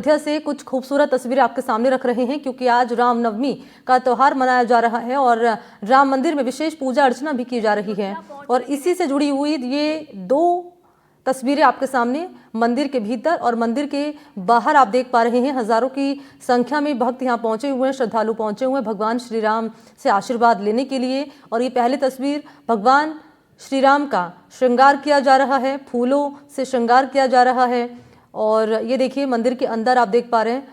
अयोध्या से कुछ खूबसूरत तस्वीरें आपके सामने रख रहे हैं क्योंकि आज रामनवमी का त्यौहार मनाया जा रहा है और राम मंदिर में विशेष पूजा अर्चना भी की जा रही है। और इसी से जुड़ी हुई ये दो तस्वीरें आपके सामने मंदिर के भीतर और मंदिर के बाहर आप देख पा रहे हैं। हजारों की संख्या में भक्त यहाँ पहुंचे हुए हैं, श्रद्धालु पहुंचे हुए हैं भगवान श्री राम से आशीर्वाद लेने के लिए। और ये पहली तस्वीर भगवान श्री राम का श्रृंगार किया जा रहा है, फूलों से श्रृंगार किया जा रहा है। और ये देखिए मंदिर के अंदर आप देख पा रहे हैं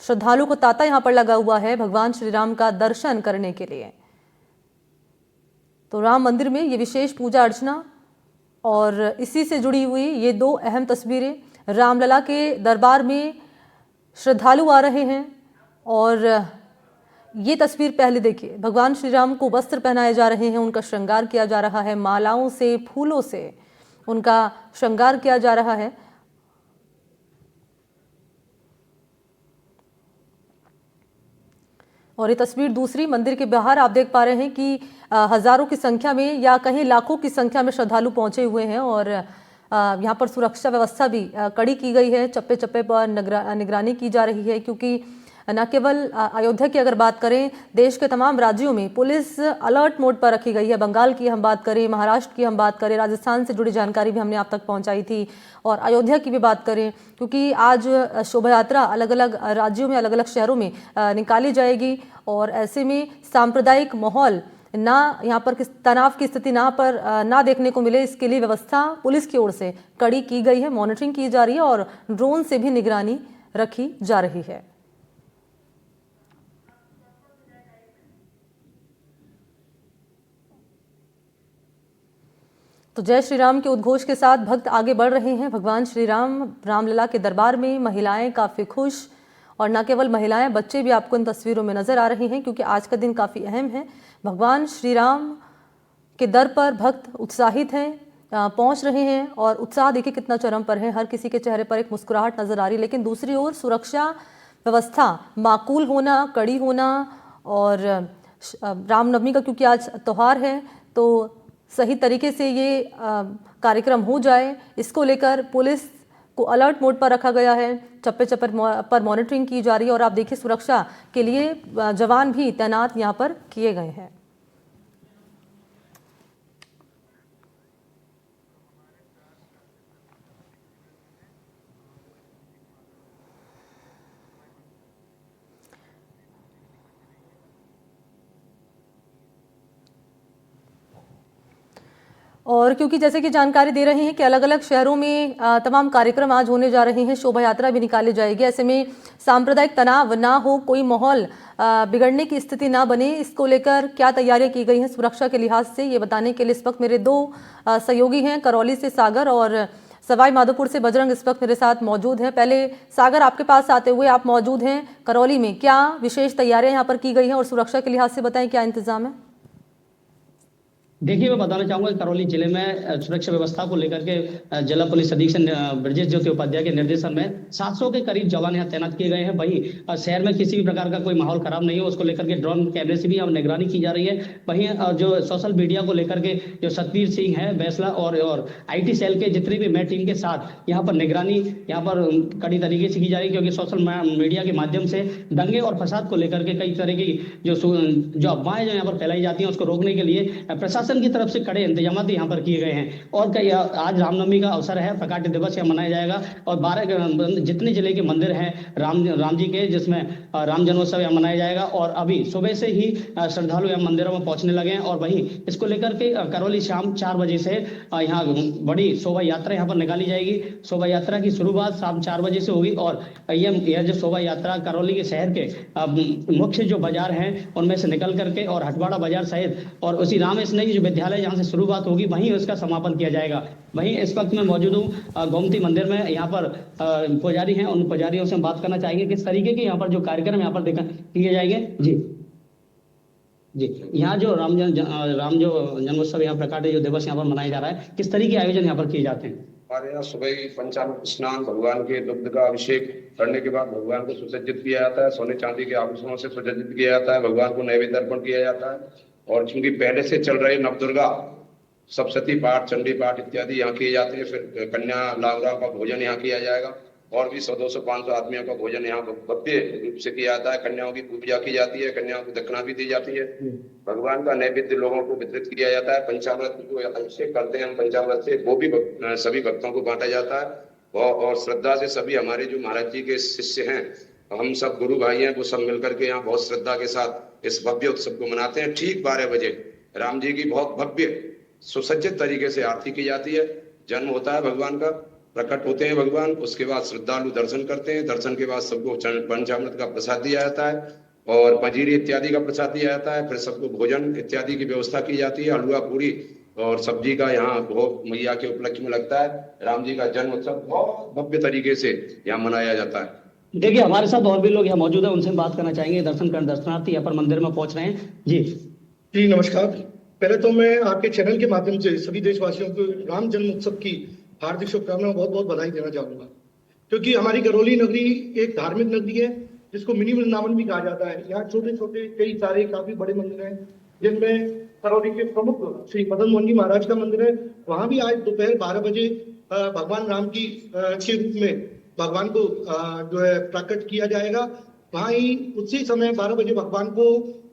श्रद्धालु को तांता यहाँ पर लगा हुआ है भगवान श्री राम का दर्शन करने के लिए। तो राम मंदिर में ये विशेष पूजा अर्चना और इसी से जुड़ी हुई ये दो अहम तस्वीरें। रामलला के दरबार में श्रद्धालु आ रहे हैं और ये तस्वीर पहले देखिए, भगवान श्री राम को वस्त्र पहनाए जा रहे हैं, उनका श्रृंगार किया जा रहा है, मालाओं से फूलों से उनका श्रृंगार किया जा रहा है। और ये तस्वीर दूसरी मंदिर के बाहर आप देख पा रहे हैं कि हजारों की संख्या में या कहीं लाखों की संख्या में श्रद्धालु पहुंचे हुए हैं और यहाँ पर सुरक्षा व्यवस्था भी कड़ी की गई है। चप्पे चप्पे पर निगरानी की जा रही है क्योंकि न केवल अयोध्या की अगर बात करें, देश के तमाम राज्यों में पुलिस अलर्ट मोड पर रखी गई है। बंगाल की हम बात करें, महाराष्ट्र की हम बात करें, राजस्थान से जुड़ी जानकारी भी हमने आप तक पहुंचाई थी। और अयोध्या की भी बात करें क्योंकि आज शोभा यात्रा अलग अलग राज्यों में, अलग अलग शहरों में निकाली जाएगी और ऐसे में सांप्रदायिक माहौल ना यहाँ पर किस तनाव की स्थिति ना देखने को मिले, इसके लिए व्यवस्था पुलिस की ओर से कड़ी की गई है, मॉनिटरिंग की जा रही है और ड्रोन से भी निगरानी रखी जा रही है। तो जय श्री राम के उद्घोष के साथ भक्त आगे बढ़ रहे हैं भगवान श्री राम रामलला के दरबार में। महिलाएं काफ़ी खुश और न केवल महिलाएं, बच्चे भी आपको इन तस्वीरों में नजर आ रहे हैं क्योंकि आज का दिन काफ़ी अहम है। भगवान श्री राम के दर पर भक्त उत्साहित हैं, पहुंच रहे हैं और उत्साह देखिए कितना चरम पर है। हर किसी के चेहरे पर एक मुस्कुराहट नजर आ रही है। लेकिन दूसरी ओर सुरक्षा व्यवस्था माकूल होना, कड़ी होना और रामनवमी का क्योंकि आज त्यौहार है तो सही तरीके से ये कार्यक्रम हो जाए, इसको लेकर पुलिस को अलर्ट मोड पर रखा गया है। चप्पे चप्पे पर मॉनिटरिंग की जा रही है और आप देखिए सुरक्षा के लिए जवान भी तैनात यहाँ पर किए गए हैं। और क्योंकि जैसे कि जानकारी दे रहे हैं कि अलग अलग शहरों में तमाम कार्यक्रम आज होने जा रहे हैं, शोभा यात्रा भी निकाली जाएगी, ऐसे में सांप्रदायिक तनाव ना हो, कोई माहौल बिगड़ने की स्थिति ना बने, इसको लेकर क्या तैयारियां की गई हैं सुरक्षा के लिहाज से, ये बताने के लिए इस वक्त मेरे दो सहयोगी हैं। करौली से सागर और सवाई माधोपुर से बजरंग इस वक्त मेरे साथ मौजूद हैं। पहले सागर, आपके पास आते हुए, आप मौजूद हैं करौली में, क्या विशेष तैयारियां यहाँ पर की गई हैं और सुरक्षा के लिहाज से बताएं क्या इंतजाम है? देखिए, मैं बताना चाहूंगा करौली जिले में सुरक्षा व्यवस्था को लेकर के जिला पुलिस अधीक्षक ब्रजेश ज्योति उपाध्याय के निर्देशन में 700 के करीब जवान यहाँ तैनात किए गए हैं। वहीं शहर में किसी भी प्रकार का कोई माहौल खराब नहीं हो, उसको लेकर के ड्रोन कैमरे से भी अब निगरानी की जा रही है। वहीं जो सोशल मीडिया को लेकर के जो सतवीर सिंह है बैसला और IT सेल के जितने भी मैं टीम के साथ यहाँ पर निगरानी यहाँ पर कड़ी तरीके से की जा रही है क्योंकि सोशल मीडिया के माध्यम से दंगे और फसाद को लेकर के कई तरह की जो अफवाहें जो यहाँ पर फैलाई जाती हैं उसको रोकने के लिए प्रशासन की तरफ से कड़े इंतजाम यहाँ पर किए गए हैं। और आज रामनवमी का अवसर है, प्रकाट्य दिवस यहाँ मनाया जाएगा और 12 जितने जिले के मंदिर हैं राम जी के, जिसमें राम जन्मोत्सव यहाँ मनाया जाएगा और अभी सुबह से ही श्रद्धालु यहाँ मंदिरों में पहुंचने लगे हैं। और वहीं इसको लेकर के करौली शाम 4 बजे से यहाँ बड़ी शोभा यात्रा यहाँ पर निकाली जाएगी। शोभा यात्रा की शुरुआत शाम 4 बजे से होगी और यह जो शोभा यात्रा करौली के शहर के मुख्य जो बाजार हैं उनमें से निकल करके और हटवाड़ा बाजार सहित और उसी राम स्नेही विद्यालय जहां से शुरुआत होगी वहीं उसका समापन किया जाएगा। वहीं इस वक्त मैं मौजूद हूँ गोमती मंदिर में, यहाँ पर पुजारी हैं, उन पुजारियों से हम बात करना चाहेंगे किस तरीके के यहाँ पर जो कार्यक्रम यहाँ पर किए जाएंगे। जी, यहाँ जो राम जो जन्मोत्सव यहाँ प्रकाट्य जो दिवस यहाँ पर मनाया जा रहा है, किस तरीके के आयोजन यहाँ पर किए जाते हैं? हमारे यहाँ सुबह पंचामृत स्नान, भगवान के दुग्ध का अभिषेक करने के बाद भगवान को सुसज्जित किया जाता है, सोने चांदी के आभूषणों से सुसज्जित किया जाता है, भगवान को नैवेद्य अर्पण किया जाता है। और चूंकि पहले से चल रहे नवदुर्गा सप्तशती पाठ, चंडी पाठ इत्यादि यहाँ किए जाते हैं। फिर कन्या लावरा का भोजन यहाँ किया जाएगा। और भी 100-200-500 आदमियों का भोजन यहाँ भव्य रूप से किया जाता है। कन्याओं की पूजा की जाती है, कन्याओं को दक्षिणा भी दी जाती है। भगवान का नैवेद्य लोगों को वितरित किया जाता है। पंचामृत जो अभिषेक करते हैं हम पंचामृत से, वो भी सभी भक्तों को बांटा जाता है। और श्रद्धा से सभी हमारे जो महाराज जी के शिष्य हैं, हम सब गुरु भाई हैं, वो सब मिलकर के यहाँ बहुत श्रद्धा के साथ इस भव्य उत्सव को मनाते हैं। ठीक 12 बजे राम जी की बहुत भव्य सुसज्जित तरीके से आरती की जाती है। जन्म होता है भगवान का, प्रकट होते हैं भगवान, उसके बाद श्रद्धालु दर्शन करते हैं। दर्शन के बाद सबको पंचामृत का प्रसाद दिया जाता है और पंजीरी इत्यादि का प्रसाद दिया जाता है। फिर सबको भोजन इत्यादि की व्यवस्था की जाती है। हलवा पूरी और सब्जी का यहाँ भोग मैया के उपलक्ष्य में लगता है। राम जी का जन्म उत्सव बहुत भव्य तरीके से यहाँ मनाया जाता है। देखिए हमारे साथ और भी लोग यहाँ मौजूद हैं, उनसे हम बात करना चाहेंगे। दर्शनार्थी यहाँ पर मंदिर में पहुंच रहे हैं। जी नमस्कार। पहले तो मैं आपके चैनल के माध्यम से सभी देशवासियों को राम जन्म उत्सव की हार्दिक शुभकामनाएं, बहुत बहुत बधाई देना चाहूंगा, क्योंकि हमारी करौली नगरी एक धार्मिक नगरी है जिसको मिनी वृंदावन भी कहा जाता है। यहाँ छोटे छोटे कई सारे काफी बड़े मंदिर हैं, जिनमें करौली के प्रमुख श्री मदन मोहन जी महाराज का मंदिर है। वहां भी आज दोपहर 12 बजे भगवान राम की के रूप में भगवान को जो है प्रकट किया जाएगा। वहाँ ही उसी समय 12 बजे भगवान को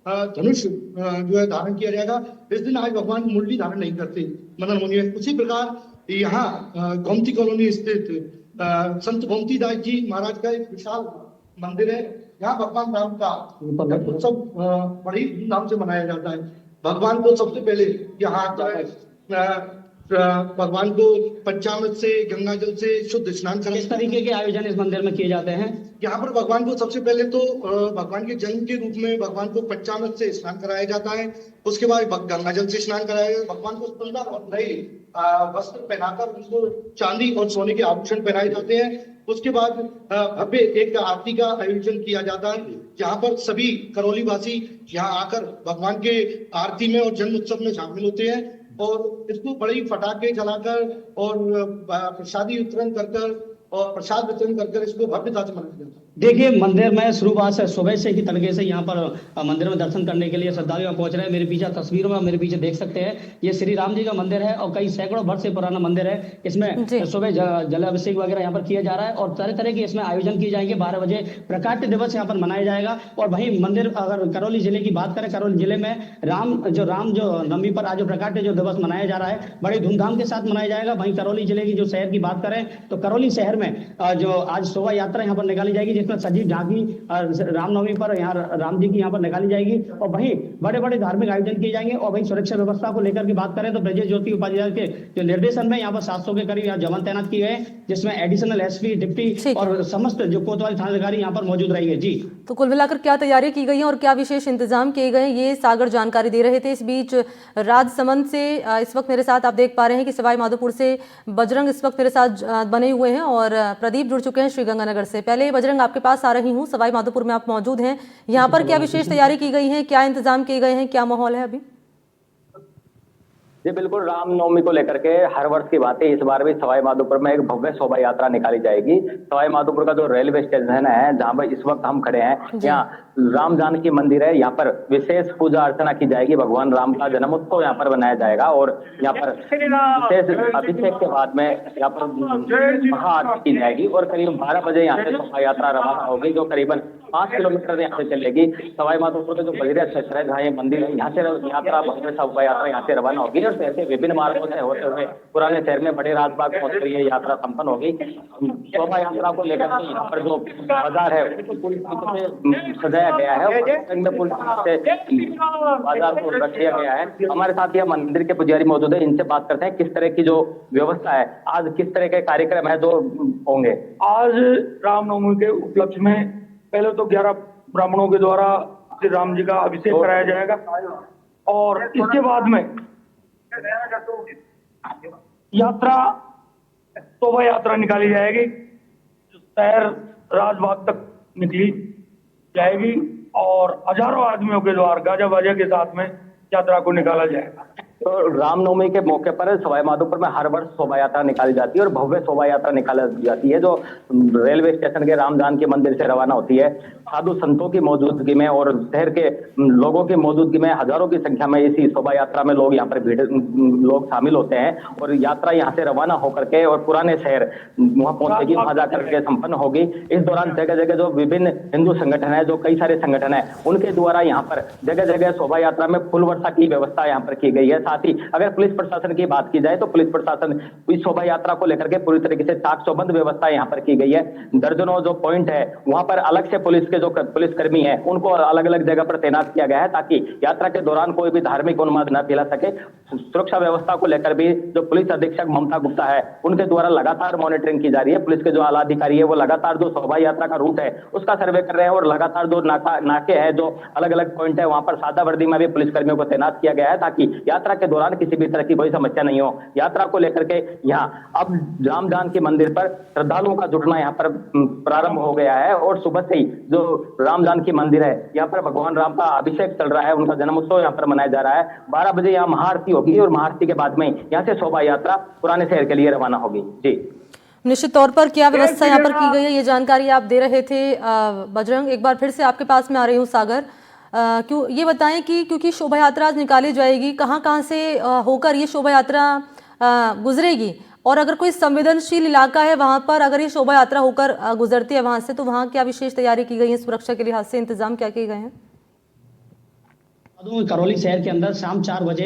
धनुष जो है धारण किया जाएगा। इस दिन आज भगवान मुरली धारण नहीं करते मदन मोहन। उसी प्रकार यहाँ गोमती कॉलोनी स्थित संत गोमती दास जी महाराज का एक विशाल मंदिर है। यहाँ भगवान राम का उत्सव बड़ी धूमधाम से मनाया जाता है। भगवान को सबसे पहले यहाँ भगवान को पंचामृत से, गंगा जल से शुद्ध स्नान कराया। किस तरीके के आयोजन इस मंदिर में किए जाते हैं? यहाँ पर भगवान को सबसे पहले तो भगवान के जन्म के रूप में भगवान को पंचामृत से स्नान कराया जाता है। उसके बाद गंगा जल से स्नान कराया जाता है। भगवान को सुंदर और नए वस्त्र पहनाकर उनको चांदी और सोने के आभूषण पहनाए जाते हैं। उसके बाद भव्य एक आरती का आयोजन किया जाता है, जहाँ पर सभी करौली वासी यहाँ आकर भगवान के आरती में और जन्म उत्सव में शामिल होते हैं और इसको बड़े ही फटाके जलाकर और प्रसादी वितरण कर और प्रसाद वितरण कर इसको भव्यता से मनाया जाता है। देखिए मंदिर में शुरुआत से सुबह से ही तड़के से यहाँ पर मंदिर में दर्शन करने के लिए श्रद्धालु पहुंच रहे हैं। मेरे पीछे तस्वीरों में मेरे पीछे देख सकते हैं, ये श्री राम जी का मंदिर है और कई सैकड़ों वर्ष से पुराना मंदिर है। इसमें सुबह जलाभिषेक वगैरह यहाँ पर किया जा रहा है और तरह तरह के इसमें आयोजन किए जाएंगे। 12 बजे प्रकाट्य दिवस यहाँ पर मनाया जाएगा। और वहीं मंदिर, अगर करौली जिले की बात करें, करौली जिले में राम जो नवमी पर आज प्रकाट्य जो दिवस मनाया जा रहा है, बड़े धूमधाम के साथ मनाया जाएगा। वहीं करौली जिले की जो शहर की बात करें तो करौली शहर में जो आज शोभा यात्रा यहाँ पर निकाली जाएगी, जिसमें सजीव झांकी रामनवमी पर यहाँ राम जी की यहाँ पर निकाली जाएगी। और वहीं बड़े बड़े धार्मिक आयोजन किए जाएंगे। और वहीं सुरक्षा व्यवस्था को लेकर की बात करें तो ब्रजेश ज्योति उपाध्याय के जो निर्देशन में यहाँ पर 700 के करीब यहाँ जवान तैनात किए गए, जिसमें एडिशनल एसपी, डिप्टी और समस्त जो कोतवाली थानाधिकारी यहाँ पर मौजूद रहेंगे। जी, तो कुल मिलाकर क्या तैयारी की गई है और क्या विशेष इंतजाम किए गए, ये सागर जानकारी दे रहे थे। इस बीच राजसमंद से इस वक्त मेरे साथ आप देख पा रहे हैं कि सवाई माधोपुर से बजरंग इस वक्त मेरे साथ बने हुए हैं और प्रदीप जुड़ चुके हैं श्रीगंगानगर से। पहले बजरंग आपके पास आ रही हूँ, सवाई माधोपुर में आप मौजूद हैं। यहाँ पर क्या विशेष तैयारी की गई है, क्या इंतजाम किए गए हैं, क्या माहौल है अभी? जी बिल्कुल, रामनवमी को लेकर के हर वर्ष की बात है, इस बार भी सवाई माधोपुर में एक भव्य शोभा यात्रा निकाली जाएगी। सवाई माधोपुर का जो रेलवे स्टेशन है, जहां पर इस वक्त हम खड़े हैं, यहाँ राम जानकी मंदिर है। यहाँ पर विशेष पूजा अर्चना की जाएगी। भगवान राम का जन्मोत्सव यहाँ पर मनाया जाएगा और यहाँ पर विशेष अभिषेक के बाद में यहाँ पर महाआरती की जाएगी और करीब 12 बजे यहाँ से शोभा यात्रा रवाना होगी, जो करीबन 5 किलोमीटर यहाँ से चलेगी। सवाई माधोपुर का जो बजरिया क्षेत्र है, जहाँ ये मंदिर है, यहाँ से यात्रा भव्य शोभा यात्रा यहाँ से रवाना होगी और शहर के विभिन्न मार्गों से होते हुए पुराने शहर में बड़े राजबाग पहुंचकर ये यात्रा संपन्न होगी। शोभा यात्रा को लेकर के यहाँ पर जो बाजार है उसको पूरी तरीके से सजाया गया है और पूरी से बाजार को रख दिया गया है। हमारे साथ यह मंदिर के पुजारी मौजूद है, इनसे बात करते हैं किस तरह की जो व्यवस्था है, आज किस तरह के कार्यक्रम है जो होंगे। आज रामनवमी के उपलक्ष्य में पहले तो 11 ब्राह्मणों के द्वारा श्री राम जी का अभिषेक कराया जाएगा और इसके बाद में यात्रा, शोभा यात्रा निकाली जाएगी, शहर राजबाग तक निकली जाएगी और हजारों आदमियों के द्वारा गाजा बाजा के साथ में यात्रा को निकाला जाएगा। तो रामनवमी के मौके पर सवाई माधोपुर में हर वर्ष शोभा यात्रा निकाली जाती है और भव्य शोभा यात्रा निकाली जाती है जो रेलवे स्टेशन के राम जानकी मंदिर से रवाना होती है। साधु संतों की मौजूदगी में और शहर के लोगों की मौजूदगी में हजारों की संख्या में इसी शोभा यात्रा में लोग यहाँ पर लोग शामिल होते हैं और यात्रा यहाँ से रवाना होकर के और पुराने शहर वहां पहुंचेगी, वहां जाकर के संपन्न होगी। इस दौरान जगह जगह जो विभिन्न हिंदू संगठन है, जो कई सारे संगठन है, उनके द्वारा यहाँ पर जगह जगह शोभा यात्रा में फूल वर्षा की व्यवस्था यहाँ पर की गई है। साथ ही अगर पुलिस प्रशासन की बात की जाए तो पुलिस प्रशासन इस शोभा यात्रा को लेकर के पूरी तरीके से चाक चौबंद व्यवस्था यहाँ पर की गई है। दर्जनों जो पॉइंट है वहां पर अलग से पुलिस के जो पुलिसकर्मी है उनको अलग अलग जगह पर तैनात किया गया है ताकि यात्रा के दौरान कोई भी धार्मिक उन्माद न फैला सके। सुरक्षा व्यवस्था को लेकर भी जो पुलिस अधीक्षक ममता गुप्ता है उनके द्वारा लगातार मॉनिटरिंग की जा रही है। पुलिस के जो आला अधिकारी है वो लगातार जो शोभा यात्रा का रूट है उसका सर्वे कर रहे हैं और लगातार जो नाके है, जो अलग अलग पॉइंट है, वहां पर सादा वर्दी में भी पुलिसकर्मियों को तैनात किया गया है ताकि यात्रा के दौरान किसी भी तरह की कोई समस्या नहीं हो। यात्रा को लेकर के यहाँ अब राम जानकी मंदिर पर श्रद्धालुओं का जुटना यहाँ पर प्रारंभ हो गया है और सुबह से ही जो राम जानकी मंदिर है यहाँ पर भगवान राम का अभिषेक चल रहा है, उनका जन्मोत्सव यहाँ पर मनाया जा रहा है। 12 बजे यहाँ महाआरती होगी और महाआरती के बाद में यहाँ से शोभा यात्रा पुराने शहर के लिए रवाना होगी। जी, निश्चित तौर पर क्या व्यवस्था यहाँ पर की गई है, ये जानकारी आप दे रहे थे बजरंग। एक बार फिर से आपके पास में आ रही हूँ सागर। क्यों ये बताएं कि क्योंकि शोभा यात्रा आज निकाली जाएगी, कहाँ कहाँ से होकर ये शोभा यात्रा गुजरेगी, और अगर कोई संवेदनशील इलाका है वहाँ पर अगर ये शोभा यात्रा होकर गुजरती है वहाँ से, तो वहाँ क्या विशेष तैयारी की गई है, सुरक्षा के लिहाज से इंतजाम क्या किए गए हैं? करौली शहर के अंदर शाम 4 बजे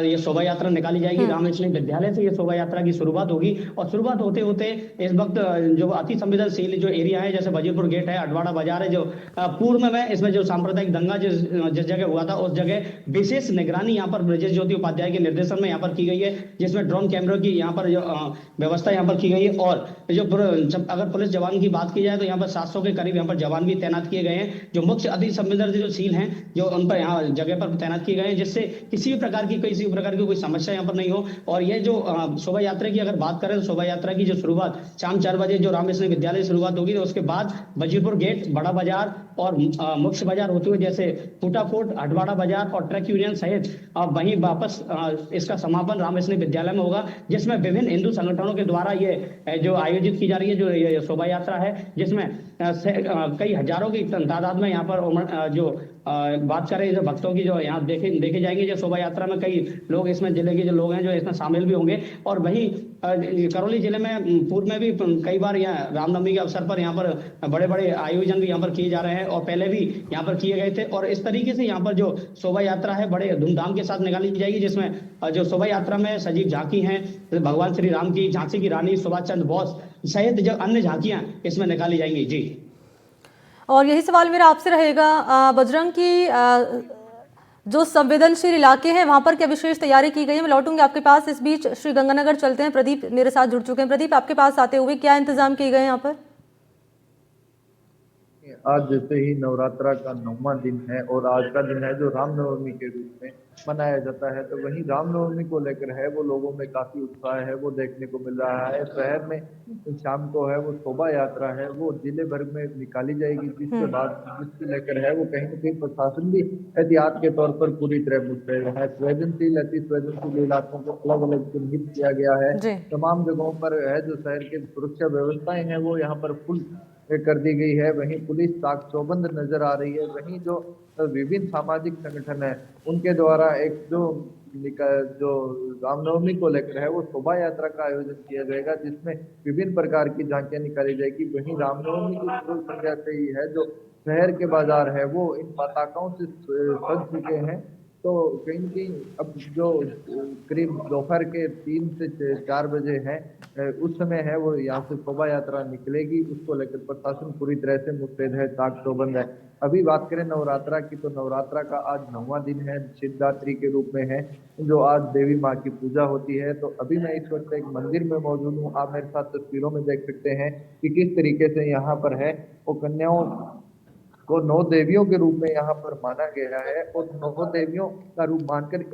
ये शोभा यात्रा निकाली जाएगी। रामकृष्ण विद्यालय से ये शोभा यात्रा की शुरुआत होगी और शुरुआत होते होते इस वक्त जो अति संवेदनशील जो एरिया है जैसे वजीरपुर गेट है, अडवाड़ा बाजार है, जो पूर्व में इसमें जो सांप्रदायिक दंगा जिस जगह हुआ था उस जगह विशेष निगरानी यहाँ पर ब्रजेश ज्योति उपाध्याय के निर्देशन में यहाँ पर की गई है, जिसमें ड्रोन कैमरों की यहाँ पर जो व्यवस्था यहाँ पर की गई है। और जो अगर पुलिस जवान की बात की जाए तो यहाँ पर 700 के करीब यहाँ पर जवान भी तैनात किए गए हैं, जो मुख्य अति संवेदनशील हैं जो उन पर यहाँ जगह पर तैनात किए गए हैं, जिससे किसी भी प्रकार की कोई समस्या यहाँ पर नहीं हो। और ये जो शोभा यात्रा की अगर बात करें तो शोभा यात्रा की जो शुरुआत शाम 4 बजे जो रामकृष्ण विद्यालय शुरुआत होगी, तो उसके बाद वजीरपुर गेट, बड़ा बाजार और मुख्य बाजार होते हुए जैसे फूटाफोट, अडवाड़ा बाजार और ट्रक यूनियन सहित वहीं वापस इसका समापन रामकृष्ण विद्यालय में होगा, जिसमें विभिन्न हिंदू संगठनों के द्वारा ये जो आयोजित की जा रही है जो ये शोभा यात्रा है, जिसमें कई हजारों की तादाद में यहाँ पर जो बात करें जो भक्तों की जो यहाँ देखे जाएंगे, जो शोभा यात्रा में कई लोग इसमें जिले के जो लोग हैं जो इसमें शामिल भी होंगे। और वहीं करौली जिले में पूर्व में भी कई बार यहाँ रामनवमी के अवसर पर यहाँ पर बड़े बड़े आयोजन भी यहाँ पर किए जा रहे हैं और पहले भी यहाँ पर किए गए थे। और इस तरीके से यहाँ पर जो शोभा यात्रा है बड़े धूमधाम के साथ निकाली जाएगी, जिसमें जो शोभा यात्रा में सजीव झांकी है भगवान श्री राम की, झांसी की रानी, सुभाष चंद्र बोस सहित जो अन्य झांकियां इसमें निकाली जाएंगी। जी, और यही सवाल मेरा आपसे रहेगा बजरंग की जो संवेदनशील इलाके हैं वहां पर क्या विशेष तैयारी की गई है? मैं लौटूंगी आपके पास। इस बीच श्री गंगानगर चलते हैं, प्रदीप मेरे साथ जुड़ चुके हैं। प्रदीप, आपके पास आते हुए क्या इंतजाम किए गए हैं यहाँ पर? आज जैसे ही नवरात्रा का 9वां दिन है और आज का दिन है जो रामनवमी के रूप में मनाया जाता है, तो वहीं रामनवमी को लेकर है वो लोगों में काफी उत्साह है वो देखने को मिल रहा है। शहर में शाम को है वो शोभा यात्रा है वो जिले भर में निकाली जाएगी, जिसके बाद जिसको लेकर है वो कहीं न कहीं प्रशासन भी एहतियात के तौर पर पूरी तरह मुस्तैद है। अति संवेदनशील इलाकों को अलग अलग चिन्हित किया गया है। तमाम जगहों पर है जो शहर की सुरक्षा व्यवस्थाएं हैं वो यहाँ पर फुल कर दी गई है। वहीं पुलिस चाक चौबंद नजर आ रही है। वहीं जो विभिन्न सामाजिक संगठन है उनके द्वारा एक जो रामनवमी को लेकर है वो शोभा यात्रा का आयोजन किया जाएगा, जिसमें विभिन्न प्रकार की झांकियां निकाली जाएगी। वहीं रामनवमी की पूर्व संध्या से ही है जो शहर के बाजार है वो इन पताकाओं से सज चुके हैं। तो कहीं न कहीं अब जो करीब दोपहर के 3 से 4 बजे है उस समय है वो यहाँ से शोभा यात्रा निकलेगी, उसको लेकर प्रशासन पूरी तरह से मुस्तैद है, चाक चौबंद है। अभी बात करें नवरात्रा की, तो नवरात्रा का आज 9वां दिन है, शिवरात्रि के रूप में है जो आज देवी माँ की पूजा होती है। तो अभी मैं इस वक्त एक मंदिर में मौजूद हूँ। आप मेरे साथ तस्वीरों में देख सकते हैं कि किस तरीके से यहाँ पर है वो कन्याओं को 9 देवियों के रूप में यहाँ पर माना गया है और 9 देवियों का रूप मानकर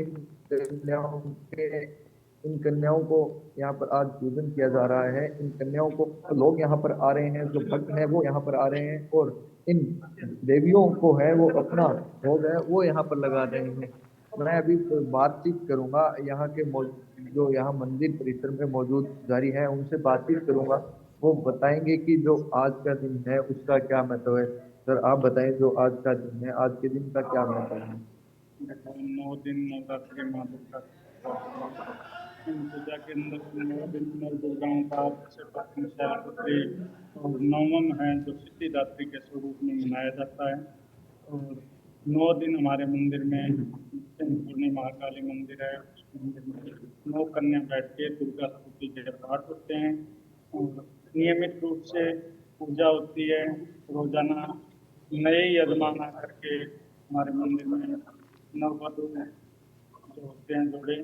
इन कन्याओं को यहाँ पर आज पूजन किया जा रहा है। इन कन्याओं को लोग यहाँ पर आ रहे हैं, जो भक्त हैं वो यहाँ पर आ रहे हैं और इन देवियों को है वो अपना भोग है वो यहाँ पर लगा रहे हैं। मैं अभी बातचीत करूंगा यहाँ के जो यहाँ मंदिर परिसर में मौजूद पुजारी हैं उनसे बातचीत करूंगा। वो बताएंगे कि जो आज का दिन है उसका क्या महत्व है। सर आप बताएं, जो आज का दिन है, आज के दिन का क्या महत्व है? 9 दिन नवरात्रि माँ दुर्गा पूजा के अंदर 9 दिन नौ दुर्गाओं का शैलपुत्री और नवम है जो सिद्धिदात्री के स्वरूप में मनाया जाता है। और 9 दिन हमारे मंदिर में चिंतपूर्णी महाकाली मंदिर है, उस मंदिर में 9 कन्या बैठ के दुर्गा स्तुति के पाठ होते हैं और नियमित रूप से पूजा होती है। रोजाना नए यजमान आकर के हमारे मंदिर में नववधु जो होते हैं जोड़े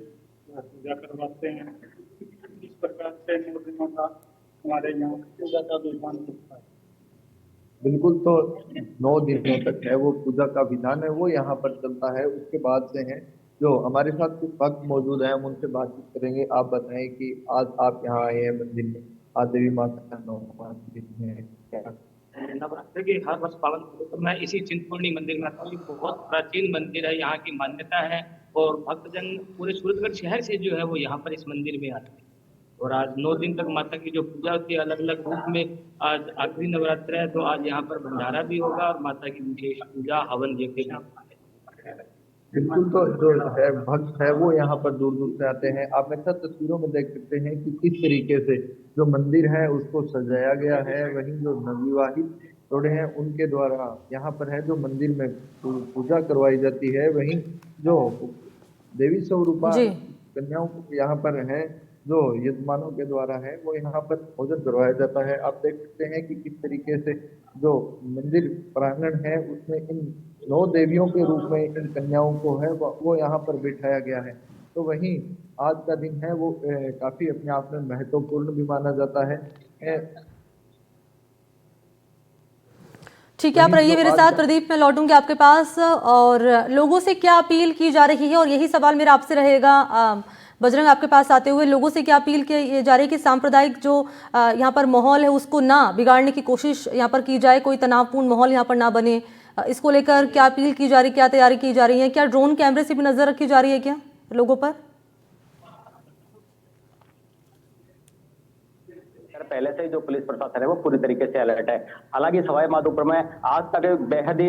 वो पूजा करवाते हैं। इस प्रकार से 9 दिनों का हमारे यहाँ पूजा का विधान होता है। बिल्कुल, तो 9 दिनों तक है वो पूजा का विधान है, वो यहाँ पर चलता है। उसके बाद से है जो हमारे साथ कुछ भक्त मौजूद हैं, हम उनसे बातचीत करेंगे। आप बताएं कि आज आप यहाँ आए हैं मंदिर में, आज देवी माता का 9वां दिन है, क्या नवरात्र के हर वर्ष पालन तो मैं इसी चिंतपूर्णी मंदिर में आता हूँ। बहुत प्राचीन मंदिर है, यहाँ की मान्यता है और भक्तजन पूरे सूरतगढ़ शहर से जो है वो यहाँ पर इस मंदिर में आते हैं। और आज 9 दिन तक माता की जो पूजा होती है अलग अलग रूप में, आज आखिरी नवरात्र है तो आज यहाँ पर भंडारा भी होगा और माता की विशेष पूजा हवन यज्ञ भी। बिल्कुल, तो जो है भक्त है वो यहाँ पर दूर दूर से आते हैं। आप अक्सर तस्वीरों में देख सकते हैं कि किस तरीके से जो मंदिर है उसको सजाया गया है। वहीं जो नवविवाहित जोड़े हैं उनके द्वारा यहाँ पर है जो मंदिर में पूजा करवाई जाती है। वहीं जो देवी स्वरूपा कन्याओं यहाँ पर है जो यजमानों के द्वारा है वो यहाँ पर भोजन करवाया जाता है। आप देख सकते हैं कि किस तरीके से जो मंदिर प्रांगण है उसमें इन 9 देवियों के रूप में इन कन्याओं को है वो यहाँ पर बिठाया गया है। तो वहीं आज का दिन है वो काफी अपने आप में महत्वपूर्ण भी माना जाता है। ठीक है, आप रहिए मेरे साथ। प्रदीप, मैं लौटूंगी आपके पास। और लोगों से क्या अपील की जा रही है, और यही सवाल मेरा आपसे रहेगा बजरंग, आपके पास आते हुए लोगों से क्या अपील की जा रही है कि सांप्रदायिक जो यहाँ पर माहौल है उसको ना बिगाड़ने की कोशिश यहाँ पर की जाए, कोई तनावपूर्ण माहौल यहाँ पर ना बने, इसको लेकर क्या अपील की जा रही, क्या तैयारी की जा रही है? क्या ड्रोन कैमरे से भी नजर रखी जा रही है क्या लोगों पर? पहले से ही जो पुलिस प्रशासन है वो पूरी तरीके से अलर्ट है। हालांकि सवाई माधोपुर में आज तक बेहद ही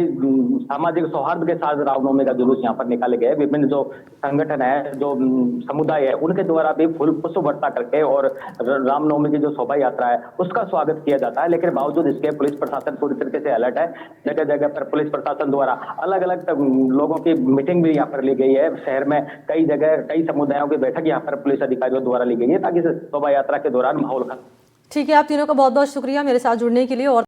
सामाजिक सौहार्द के साथ रामनवमी का जुलूस यहाँ पर निकाले गए। विभिन्न जो संगठन है, जो समुदाय है, उनके द्वारा भी फूल पुष्प वर्षा करके और रामनवमी की जो शोभा यात्रा है उसका स्वागत किया जाता है। लेकिन बावजूद इसके पुलिस प्रशासन पूरी तरीके से अलर्ट है। जगह जगह पर पुलिस प्रशासन द्वारा अलग अलग लोगों की मीटिंग भी यहाँ पर ली गई है। शहर में कई जगह कई समुदायों की बैठक यहाँ पर पुलिस अधिकारियों द्वारा ली गई है ताकि शोभा यात्रा के दौरान माहौल का। ठीक है, आप तीनों का बहुत बहुत शुक्रिया मेरे साथ जुड़ने के लिए। और